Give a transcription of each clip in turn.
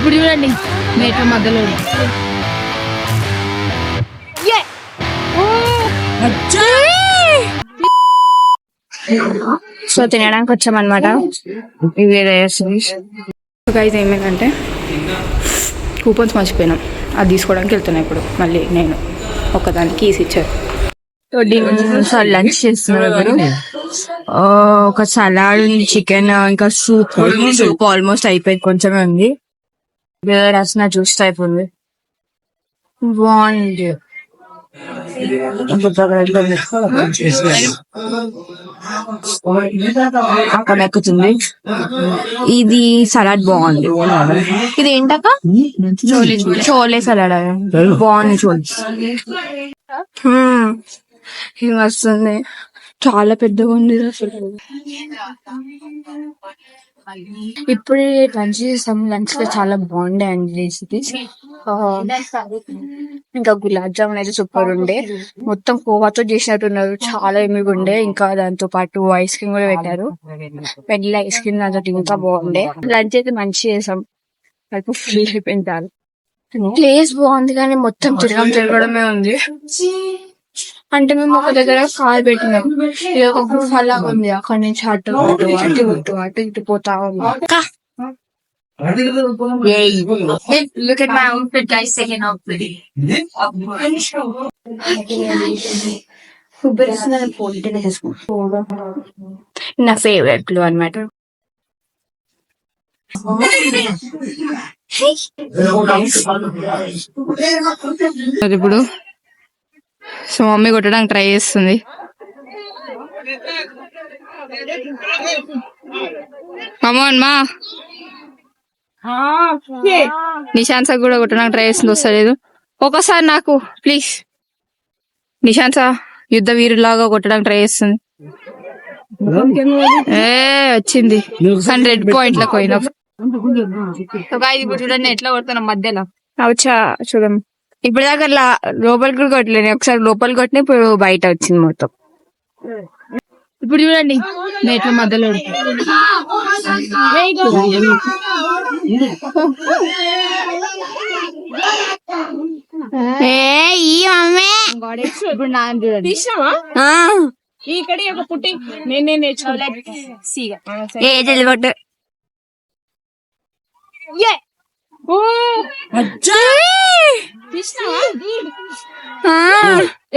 ఇప్పుడు చూడండి మేట్ల మధ్యలో సో తినడానికి వచ్చామన్నమాట. ఇవి అయితే ఏమైందంటే కూపన్స్ మర్చిపోయినాం, అది తీసుకోవడానికి వెళ్తున్నా ఇప్పుడు. మళ్ళీ నేను ఒకదానికి కీస్ ఇచ్చారు. లంచ్ చేస్తున్నారు. ఒక సలాడ్, చికెన్, ఇంకా సూప్ ఆల్మోస్ట్ అయిపోయింది, కొంచెమే ఉంది. రసన జ్యూస్ టైప్ ఉంది, బాగుంది. అక్కడ ఎక్కుతుంది. ఇది సలాడ్ బాగుంది. ఇది ఏంటక్క? చోలే సలాడ్ బాగుంది. ఇది వస్తుంది, చాలా పెద్దగా ఉంది అసలు. ఇప్పుడే లంచ్ చేసాం. లంచ్ లో చాలా బాగుండే అండి రెసిపీస్. ఇంకా గులాబ్ జామున్ అయితే సూపర్ ఉండే, మొత్తం కోవాతో చేసినట్టున్నారు, చాలా ఎమ్మిగా ఉండే. ఇంకా దాంతో పాటు ఐస్ క్రీమ్ కూడా పెట్టారు, వెనిలా ఐస్ క్రీమ్, దాంతో ఇంకా బాగుండే. లంచ్ అయితే మంచి చేసాం, కడుపు ఫుల్ అయిపోయింది. ప్లేస్ బాగుంది కానీ మొత్తం తిరగడమే ఉంది. అంటే మేము ఒక దగ్గర కార్ పెట్టినాం, ఇది ఒక గుహ లాగా ఉంది. అక్కడి నుంచి అటు ఇటు పోతా ఉంది. Look at my outfit, guys. Second outfit. నా ఫేవరెట్ బ్లూ అన్నమాట. ఇప్పుడు సో మమ్మీ కొట్టడానికి ట్రై చేస్తుంది. కమాన్ మా. నిశాంత్ కూడా కొట్టడానికి ట్రై చేస్తుంది, వస్తలేదు. ఒకసారి నాకు ప్లీజ్. నిశాంత్ యుద్ధ వీరులాగా కొట్టడానికి ట్రై చేస్తుంది. వచ్చింది కానీ రెడ్ పాయింట్ లకు పోయినా. ఇప్పుడు చూడండి ఎట్లా కొడుతున్నాం మధ్యలో. వచ్చా చూడం. ఇప్పుడు దాకా లోపలికి కూడా కొట్టలేను, ఒకసారి లోపలికి కొట్టిన ఇప్పుడు బయట వచ్చింది మొత్తం. ఇప్పుడు చూడండి మేట్ల మధ్యలో. ఇప్పుడు నాన్న చూడండి. ఇక్కడ ఒక పుట్టి నేను నేర్చుకోలేదు.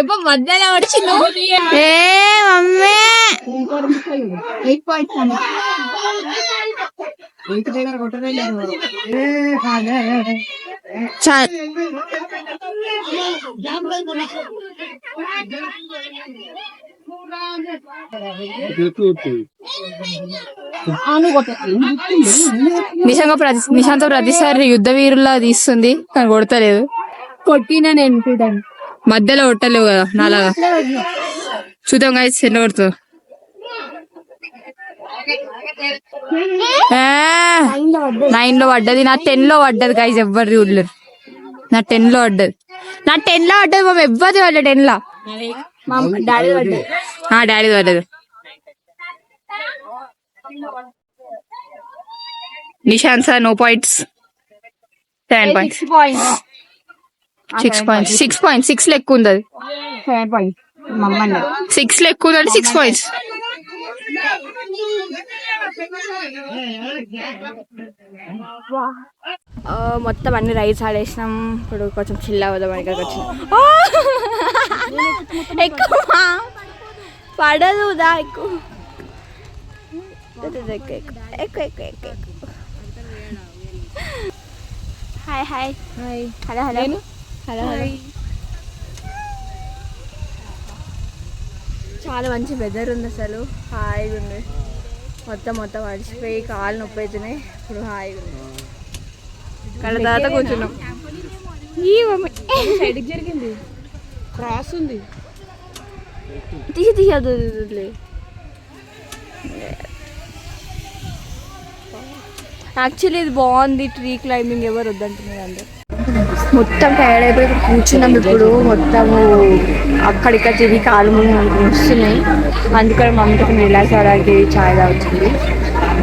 ఎప్పుడు మధ్యలో వచ్చి నిశాంత ప్రతిసారి యుద్ధ వీరులా తీస్తుంది కానీ కొడతలేదు. కొట్టినా నేను చూడండి మధ్యలో కొట్టలేవు కదా నాలాగా. చూద్దాం గాయ్స్ ఎట్లా కొడుతుంది. నైన్ లో పడ్డది, నా 10 లో పడ్డది గాయ్స్. ఎవ్వరు చూడలేరు, నా 10 లో పడ్డది. మా ఎవ్వరి పడ్డ 10 లా. డాడీ పడ్డది. Nishant no points. 7 points. 6 points. 6 లో ఎక్కువ ఉంది అది. 6 లో ఎక్కువ ఉందంటే 6 points. మొత్తం అన్ని రైడ్స్ ఆడేసినాం. ఇప్పుడు కొంచెం చిల్ అవుదాం ఇక్కడికి వచ్చినాం. ఎక్కువ పడదు దా, ఎక్కువ. హాయ్. హలో. చాలా మంచి వెదర్ ఉంది అసలు, హాయిగా ఉంది. మొత్తం అడిచిపోయి కాళ్ళు నొప్పి అవుతున్నాయి. ఇప్పుడు హాయిగా ఉంది. కళ్ళ తర్వాత కూర్చున్నాం. సైడ్కి జరిగింది, క్రాస్ ఉంది. తీయదు. యాక్చువల్లీ ఇది బాగుంది, ట్రీ క్లైంబింగ్. ఎవరు వద్దంటున్నారు అందరు. మొత్తం టైర్డ్ అయిపోయి కూర్చున్నాం. ఇప్పుడు మొత్తము అక్కడిక్కడ తిరిగి కాలు వస్తున్నాయి. అందుకని మమ్మీకి రిలాక్స్ అవ్వడానికి చాయ్ తాగుతుంది.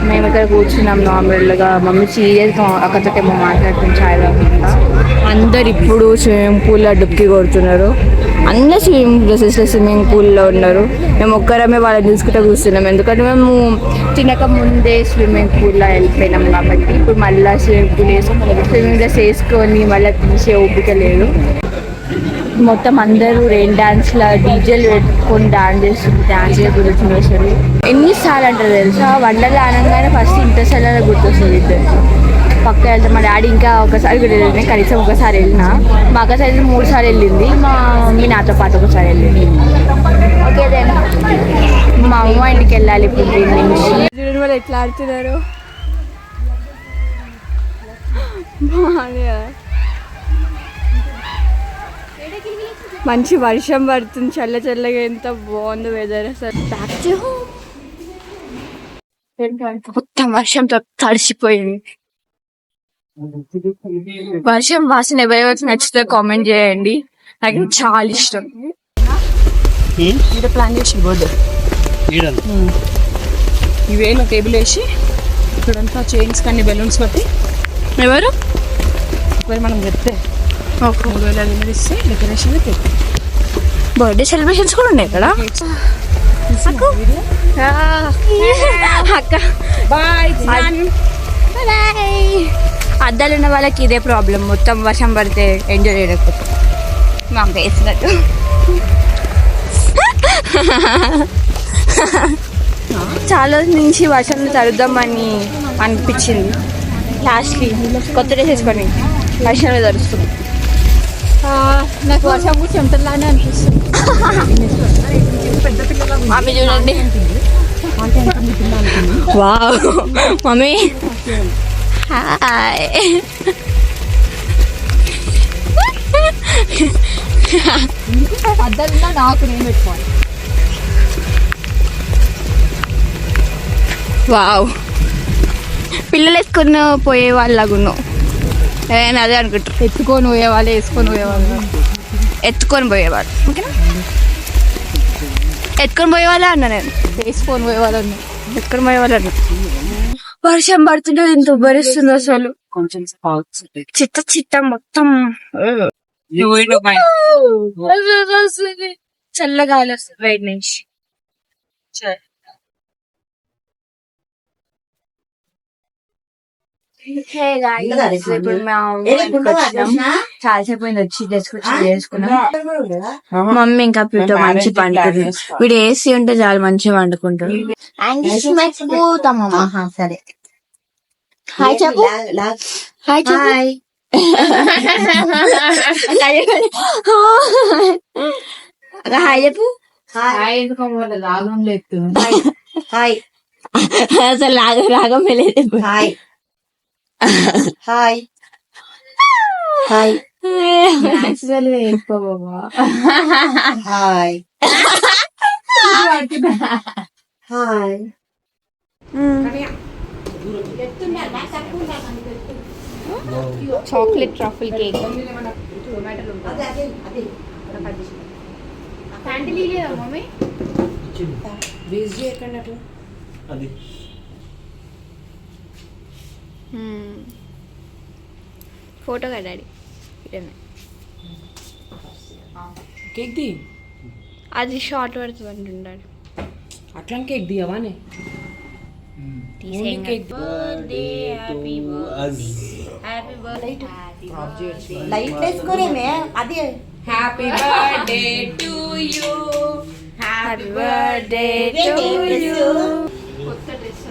మేము ఇక్కడ కూర్చున్నాం నార్మల్గా. మమ్మీ సీరియస్గా అక్కడికేమో మాట్లాడుతుంది చాయ్ తాగకుండా. అందరు ఇప్పుడు స్విమ్మింగ్ పూల్లో డుబ్కి కొడుతున్నారు. అందరు స్విమ్మింగ్ పూల్లో ఉన్నారు. మేము ఒక్కరమే వాళ్ళని చూసుకుంటూ కూర్చున్నాం, ఎందుకంటే మేము తినక ముందే స్విమ్మింగ్ పూల్లో వెళ్ళిపోయినాం కాబట్టి. ఇప్పుడు మళ్ళీ స్విమ్మింగ్ పూల్ స్విమ్మింగ్ డ్రెస్ వేసుకొని మళ్ళీ తీసే ఓపిక లేదు. మొత్తం అందరూ రెయిన్ డాన్స్లా డీజేలు పెట్టుకొని డాన్స్ గురించి అసలు ఎన్నిసార్లు అంటారు తెలుసా. వండర్లా అనగానే ఫస్ట్ ఇంటర్స్టెల్లార్ గుర్తొస్తుంది ఇద్దరికి. పక్క వెళ్తే మా డాడీ ఇంకా ఒకసారి కూడా వెళ్ళినాయి, కనీసం ఒకసారి వెళ్ళినా. మా అక్క సైడ్ 3 సార్లు వెళ్ళింది, మా మమ్మీ నాతో పాటు ఒకసారి వెళ్ళింది. ఓకే దెన్ మా అమ్మ ఇంటికి వెళ్ళాలి ఇప్పుడు దీని నుంచి. వాళ్ళు ఎట్లా ఆడుతున్నారు మంచి వర్షం పడుతుంది, చల్ల చల్లగా. ఎంత బాగుంది వెదర్ అసలు. మొత్తం వర్షంతో తడిసిపోయింది. వర్షం వాసన ఎవరైతే నచ్చితే కామెంట్ చేయండి, నాకు చాలా ఇష్టం. ప్లాన్ చేసి బోర్డు ఇవేనా టేబుల్ వేసి ఇక్కడంతా చైన్స్ కానీ బెలూన్స్ పెట్టి ఎవరు మనం చెప్తే 3,000 ఇస్తే డెకరేషన్ బర్త్డే సెలబ్రేషన్స్ కూడా ఉన్నాయి ఇక్కడ. అక్క అద్దాలు ఉన్న వాళ్ళకి ఇదే ప్రాబ్లం, మొత్తం వర్షం పడితే ఎంజాయ్ చేయలేకపోతే మాకు వేసినట్టు. చాలా రోజుల నుంచి వర్షంలో తడుద్దామని అనిపించింది. లాస్ట్కి కొత్త డ్రెస్ వేసుకొని వర్షంలో తడుస్తుంది. నాకు వర్షం కూడా చెమటలానే అనిపిస్తుంది. మమ్మీ చూడండి, వావ్ మమ్మీ హాయ్. అద్దరున్నా నాకు నేను పెట్టుకోవాలి. వావ్ పిల్లలు వేసుకొని పోయే వాళ్ళగున్నావు. నేను అదే అనుకుంటారు, ఎత్తుకొని పోయేవాళ్ళు, వేసుకొని పోయేవాళ్ళు, ఎత్తుకొని పోయేవాళ్ళు. ఓకేనా, ఎత్తుకొని పోయేవాళ్ళే అన్నా నేను, వేసుకొని పోయేవాళ్ళు అన్నా, ఎత్తుకొని పోయేవాళ్ళు అన్నా. వర్షం పడుతుంటే ఇంత ఉబ్బరిస్తుంది అసలు. చిత్త చిత్త మొత్తం చల్లగాలి వస్తుంది బయట నుంచి. చాలాసేపు వచ్చి చేసుకున్నాం. మమ్మీ ఇంకా వీటితో మంచి పండుకుంటుంది. వీడు ఏసీ ఉంటే చాలా మంచిగా వండుకుంటాడు. సరే హాయ్ చెప్పు. హాయ్ హాయ్ హాయ్ చెప్పు. రాగం లేదు, హాయ్ అసలు రాగం లేదు. Hi hi hi hi hi. Chocolate truffle cake. Mummy photo కదా డాడీ కేక్ ది, అది షార్ట్ పడుతుంది అంటున్నాడు. అట్లా కేక్ దియవానే లైట్ వేసుకునే అది. Happy birthday to you, happy birthday to you. కొత్త డ్రెస్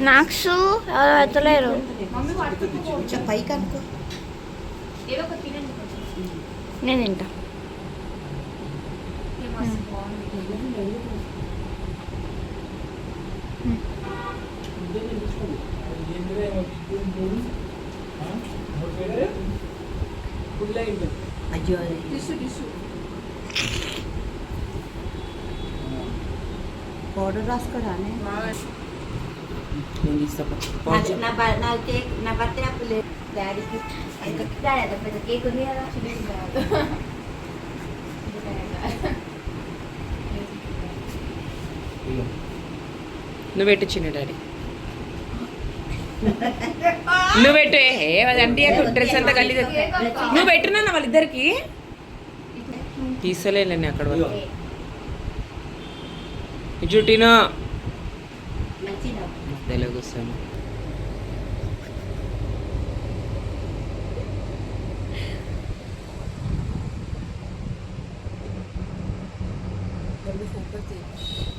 నాక్సు ఎవరు ఎత్తలేరు. పైకి అనుకో, నేను తింటా. అయ్యో పౌడర్ రాసుకోడానే. నా కేక్ నా బర్త్డే అప్పుడు డాడీకి పెద్ద కేక్ ఉంది కదా. నువ్వు పెట్టు చిన్న డాడీ, నువ్వు పెట్టు. అది అంటే డ్రెస్ అంతా గల్లీ. నువ్వు పెట్టున్నా వాళ్ళిద్దరికి తీసలేండి అక్కడ వరకు. చుట్టినో తెలుగు వస్తాను. ఫోకస్